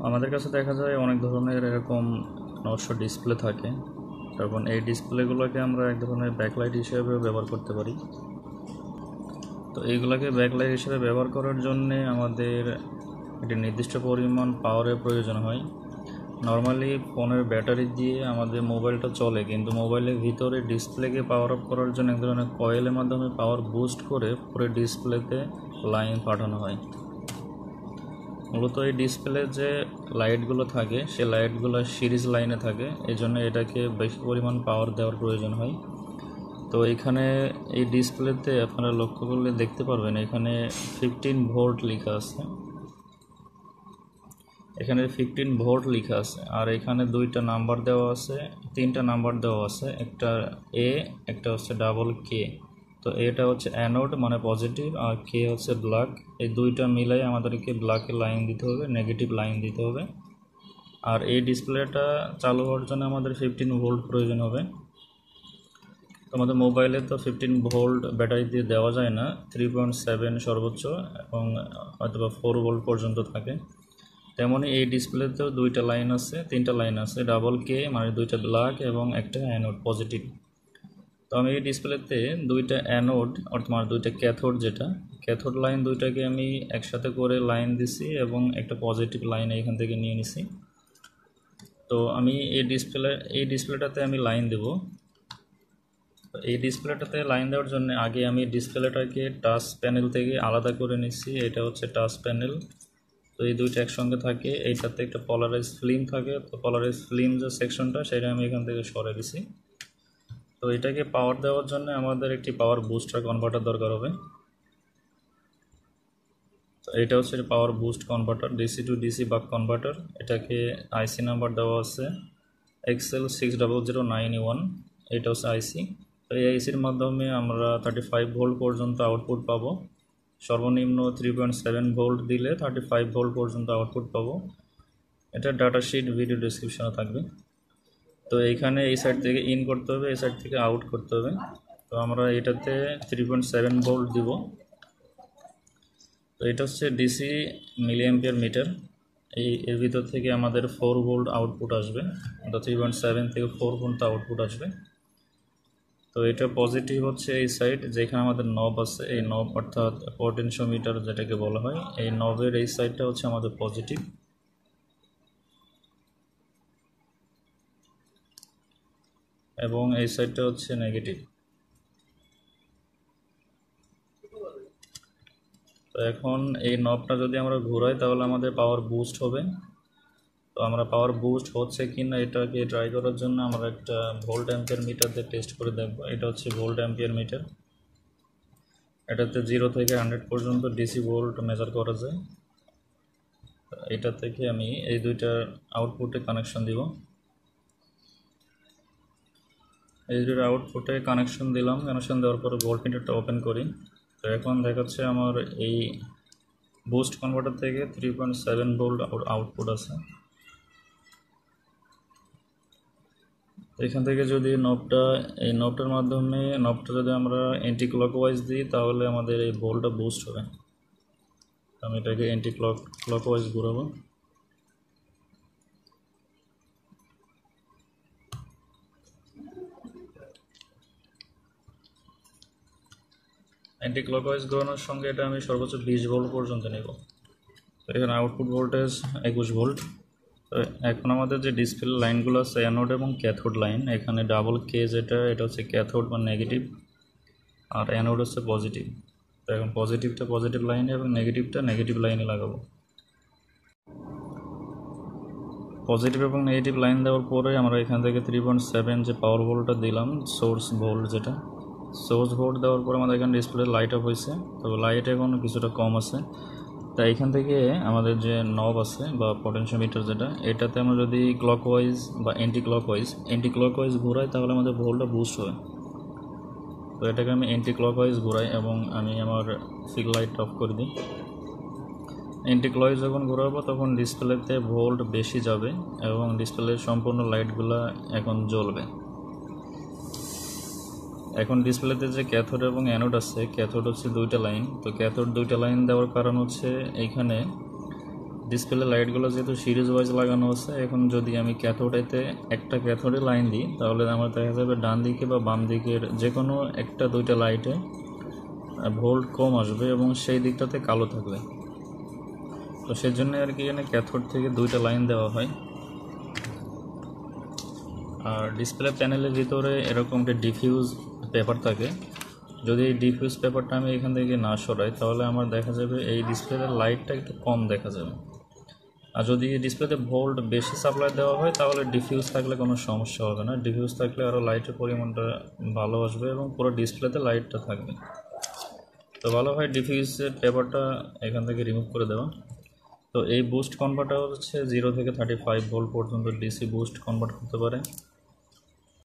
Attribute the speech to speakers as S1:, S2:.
S1: আমাদের কাছে দেখা যায় অনেক ধরনের এরকম নষ্ট ডিসপ্লে থাকে। তখন এই ডিসপ্লেগুলোকে আমরা এক ধরনের ব্যাকলাইট হিসেবে ব্যবহার করতে পারি। তো এইগুলোকে ব্যাকলাইট হিসেবে ব্যবহার করার জন্যে আমাদের একটি নির্দিষ্ট পরিমাণ পাওয়ারের প্রয়োজন হয়। নর্মালি ফোনের ব্যাটারি দিয়ে আমাদের মোবাইলটা চলে, কিন্তু মোবাইলের ভিতরে ডিসপ্লেকে পাওয়ার আপ করার জন্য এক ধরনের কয়েলের মাধ্যমে পাওয়ার বুস্ট করে পুরো ডিসপ্লেতে লাইন পাঠানো হয়। মূলত এই ডিসপ্লে যে লাইটগুলো থাকে সে লাইটগুলো সিরিজ লাইনে থাকে, এই জন্য এটাকে বেশি পরিমাণ পাওয়ার দেওয়ার প্রয়োজন হয়। তো এখানে এই ডিসপ্লেতে আপনারা লক্ষ্য করলে দেখতে পারবেন এখানে 15 ভোল্ট লেখা আছে, এখানে 15 ভোল্ট লেখা আছে। আর এখানে দুইটা নাম্বার দেওয়া আছে, তিনটা নাম্বার দেওয়া আছে, একটা এ, একটা হচ্ছে ডাবল কে। তো এটা হচ্ছে অ্যানোড মানে পজিটিভ, আর কে হচ্ছে ব্ল্যাক। এই দুইটা মিলাই আমাদেরকে ব্ল্যাকের লাইন দিতে হবে, নেগেটিভ লাইন দিতে হবে। আর এই ডিসপ্লেটা চালু হওয়ার জন্য আমাদের 15 ভোল্ট প্রয়োজন হবে। তো আমাদের মোবাইলে তো 15 ভোল্ট ব্যাটারি দিয়ে দেওয়া যায় না, 3.7 সর্বোচ্চ এবং হয়তো 4 ভোল্ট পর্যন্ত থাকে। তেমনই এই ডিসপ্লেতেও দুইটা লাইন আছে, তিনটা লাইন আছে, ডাবল কে মানে দুইটা ব্ল্যাক এবং একটা অ্যানোড পজিটিভ। তো আমি এই ডিসপ্লেতে দুইটা অ্যানোড অর্থাৎ দুইটা ক্যাথোড, যেটা ক্যাথোড লাইন দুইটাকে আমি একসাথে করে লাইন দিছি এবং একটা পজিটিভ লাইন এখান থেকে নিয়ে নিছি। তো আমি এই ডিসপ্লেটাতে আমি লাইন দেব। এই ডিসপ্লেটাতে লাইন দেওয়ার জন্য আগে আমি ডিসপ্লেটাকে টাচ প্যানেল থেকে আলাদা করে নিচ্ছি। এটা হচ্ছে টাচ প্যানেল। তো এই দুইটা একসঙ্গে থাকে, এইটাতে একটা পলারাইজ ফিল্ম থাকে। তো পলারাইজ ফিল্ম যে সেকশনটা সেটা আমি এখান থেকে সরে দিছি। তো এটাকে পাওয়ার দেওয়ার জন্য আমাদের একটি পাওয়ার বুস্টার কনভার্টার দরকার হবে। তো এটা হচ্ছে power boost converter, DC to DC buck converter. এটাকে আইসি নাম্বার দেওয়া আছে XL6009E1, এটা হচ্ছে আইসি। তো এই আইসির মাধ্যমে আমরা 35 ভোল্ট পর্যন্ত আউটপুট পাবো। সর্বনিম্ন 3.7 ভোল্ট দিলে 35 ভোল্ট পর্যন্ত আউটপুট পাবো। এটা ডাটা শিট ভিডিও ডিসক্রিপশনে থাকবে। তো এইখানে এই সাইড থেকে ইন করতে হবে, এই সাইড থেকে আউট করতে হবে। তো আমরা এটাতে 3.7 ভোল্ট দিব। তো এটা হচ্ছে ডিসি মিলিঅ্যাম্পিয়ার মিটার। এর ভিতর থেকে আমাদের 4 ভোল্ট আউটপুট আসবে, 3.7 থেকে 4 ভোল্ট আউটপুট আসবে। তো এটা পজিটিভ হচ্ছে এই সাইড, যেখানে আমাদের নব আছে, এই নব অর্থাৎ পটেনশিওমিটার যেটাকে বলা হয়, এই নবের এই সাইডটা হচ্ছে আমাদের পজিটিভ এবং এই সাইডটা হচ্ছে নেগেটিভ। তো এখন এই নবটা যদি আমরা ঘোরাই তাহলে আমাদের পাওয়ার বুস্ট হবে। তো আমরা পাওয়ার বুস্ট হচ্ছে কি না এটাকে ট্রাই করার জন্য আমরা একটা ভোল্ট অ্যাম্পিয়ার মিটার দিয়ে টেস্ট করে দেখব। এটা হচ্ছে ভোল্ট অ্যাম্পিয়ার মিটার। এটাতে 0 থেকে 100 পর্যন্ত ডিসি ভোল্ট মেজার করা যায়। এটা থেকে আমি এই দুইটা আউটপুটে কানেকশন দিব। এই দুটো আউটপুটে কানেকশন দিলাম। কানেকশন দেওয়ার পরে ভোল্ট মিটারটা ওপেন করি। তো এখন দেখাচ্ছে আমার এই বুস্ট কনভার্টার থেকে 3.7 ভোল্ট আউটপুট আছে। এখান থেকে যদি এই নবটার মাধ্যমে নবটা যদি আমরা অ্যান্টি ক্লকওয়াইজ দিই তাহলে আমাদের এই ভোল্টটা বুস্ট হবে। আমি এটাকে অ্যান্টি ক্লকওয়াইজ ঘুরাবো। অ্যান্টি ক্লকওয়াইজ ঘোরানোর সঙ্গে এটা আমি সর্বোচ্চ 20 ভোল্ট পর্যন্ত নেব। তো এখানে আউটপুট ভোল্টেজ 21 ভোল্ট। তো এখন আমাদের যে ডিসপ্লে লাইনগুলো আছে অ্যানোড এবং ক্যাথোড লাইন, এখানে ডাবল কে যেটা এটা হচ্ছে ক্যাথোড বা নেগেটিভ, আর অ্যানোড হচ্ছে পজিটিভ। তো এখন পজিটিভটা পজিটিভ লাইনে এবং নেগেটিভটা নেগেটিভ লাইনে লাগাবো। পজিটিভ এবং নেগেটিভ লাইন দেওয়ার পরে আমরা এখান থেকে 3.7 যে পাওয়ার ভোল্টটা দিলাম, সোর্স ভোল্ট যেটা, সোর্স ভোল্ট দেওয়ার পরে আমাদের এখানে ডিসপ্লে লাইট অফ হয়েছে। তবে লাইট এখন কিছুটা কম আছে। তাই এখান থেকে আমাদের যে নব আছে বা পটেনশিওমিটার যেটা, এটাতে আমরা যদি ক্লকওয়াইজ বা অ্যান্টি ক্লকওয়াইজ ঘুরাই তাহলে আমাদের ভোল্টটা বুস্ট হয়। তো এটাকে আমি অ্যান্টি ক্লকওয়াইজ ঘুরাই এবং আমি আমার ফিগ লাইট অফ করে দিই। অ্যান্টি ক্লকওয়াইজ যখন ঘোরাবো তখন ডিসপ্লেতে ভোল্ট বেশি যাবে এবং ডিসপ্লের সম্পূর্ণ লাইটগুলো এখন জ্বলবে। এখন ডিসপ্লেতে যে ক্যাথোড এবং অ্যানোড আছে, ক্যাথোড হচ্ছে দুইটা লাইন। তো ক্যাথোড দুইটা লাইন দেওয়ার কারণ হচ্ছে এইখানে ডিসপ্লে লাইটগুলো যেহেতু সিরিজ ওয়াইজ লাগানো আছে, এখন যদি আমি ক্যাথোডেতে একটা ক্যাথোডে লাইন দিই তাহলে আমার দেখা যাবে ডান দিকে বা বাম দিকের যে কোনো একটা দুইটা লাইটে ভোল্ট কম আসবে এবং সেই দিকটাতে কালো থাকবে। তো সেজন্য আর কি এখানে ক্যাথোড থেকে দুইটা লাইন দেওয়া হয়। আর ডিসপ্লে প্যানেলের ভিতরে এরকম একটা ডিফিউজ পেপার থাকে। যদি এই ডিফিউজ পেপারটা আমি এখান থেকে না সরাই তাহলে আমার দেখা যাবে এই ডিসপ্লের লাইটটা একটু কম দেখা যাবে। আর যদি ডিসপ্লেতে ভোল্ট বেশি সাপ্লাই দেওয়া হয় তাহলে ডিফিউজ থাকলে কোনো সমস্যা হবে না, ডিফিউজ থাকলে আরও লাইটের পরিমাণটা ভালো আসবে এবং পুরো ডিসপ্লেতে লাইটটা থাকবে। তো ভালো হয় ডিফিউজের পেপারটা এখান থেকে রিমুভ করে দেওয়া। তো এই বুস্ট কনভার্টার হচ্ছে 0 থেকে 35 ভোল্ট পর্যন্ত ডিসি বুস্ট কনভার্ট করতে পারে।